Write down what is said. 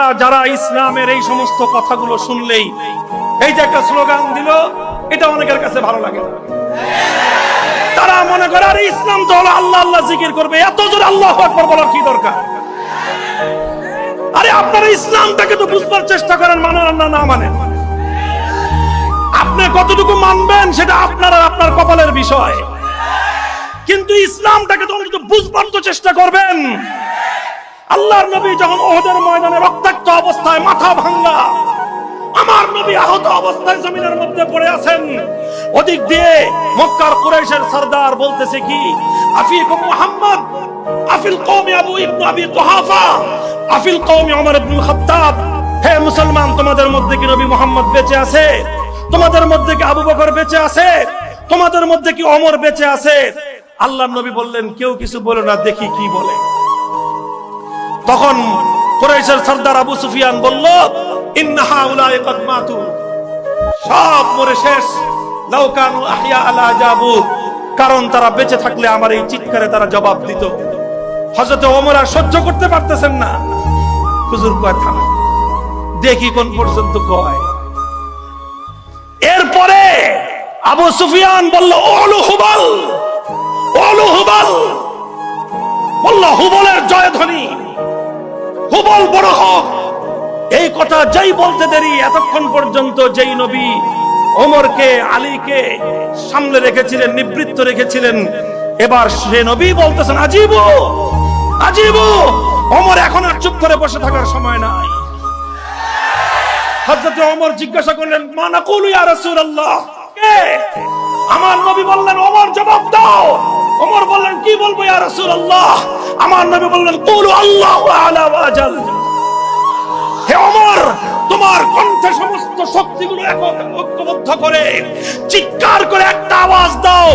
আপনারা যারা ইসলামের এই সমস্ত কথাগুলো শুনলেই এই যে একটা স্লোগান দিল, এটা অনেকের কাছে ভালো লাগে না। তারা মনে করে আরে ইসলাম তো হলো আল্লাহ আল্লাহ জিকির করবে, এত জোরে আল্লাহু আকবার বলার কি দরকার? আরে আপনারা ইসলামটাকে তো বুঝবার চেষ্টা করেন, মানেন না না মানেন। আপনি কতটুকু মানবেন সেটা আপনার আর আপনার কপালের বিষয়, কিন্তু ইসলামটাকে তো অন্তত বুঝবার তো চেষ্টা করবেন। আল্লাহর নবী যখন উহুদের ময়দানে রক্তাক্ত অবস্থায়, মাথা ভাঙা, আমার নবী আহত অবস্থায় জমিনের মধ্যে পড়ে আছেন, ওদিক দিয়ে মক্কার কুরাইশের সরদার বলতেছে কি, আফিকুম মুহাম্মদ, আফিল কওমি আবু ইবনে আবি কুহাফা, আফিল কওমি ওমর ইবনে খাত্তাব। হে মুসলমান, তোমাদের মধ্যে কি নবী মুহাম্মদ বেঁচে আছে? তোমাদের মধ্যে কি আবু বকর বেঁচে আছে? তোমাদের মধ্যে কি ওমর বেঁচে আছে? আল্লাহর নবী বললেন কেউ কিছু বলে না, দেখি কি বলে। তখন কুরাইশের সরদার আবু সুফিয়ান বলল, ইন্না হাউলাই কদ মাতু, সব মরে শেষ। লাউ কানু আহইয়া আলা জাবু, কারণ তারা বেঁচে থাকলে আমার এই চিৎকারে তারা জবাব দিত। হযরত ওমর আর সহ্য করতে পারতেছেন না, হুজুর কয় থামো, দেখি কোন পর্যন্ত কয়। এরপরে আবু সুফিয়ান বলল, ওলু হুবাল, ওলু হুবাল, বলল হুবলের জয়ধ্বনি, হুবল বড় হোক। এই কথা যেই বলতে দেরি, এতক্ষণ পর্যন্ত যেই নবী ওমরকে, আলীকে সামনে রেখেছিলেন, নিবৃত্ত রেখেছিলেন, এবার সে নবী বলতেছেন আজিবু, আজিবু। ওমর এখন আর চুপ করে বসে থাকার সময় নাই। হযরত ওমর জিজ্ঞাসা করলেন, মা নাকুলু ইয়া রাসূলুল্লাহ, কে? আমার নবী বললেন, ওমর জবাব দাও। ওমর বললেন, কি বলবো ইয়া রাসূলুল্লাহ? আমার নবী বললেন, কুলু আল্লাহু আলা ওয়া জাল। হে ওমর, তোমার কণ্ঠে সমস্ত শক্তিগুলো ঐক্যবদ্ধ করে চিৎকার করে একটা আওয়াজ দাও,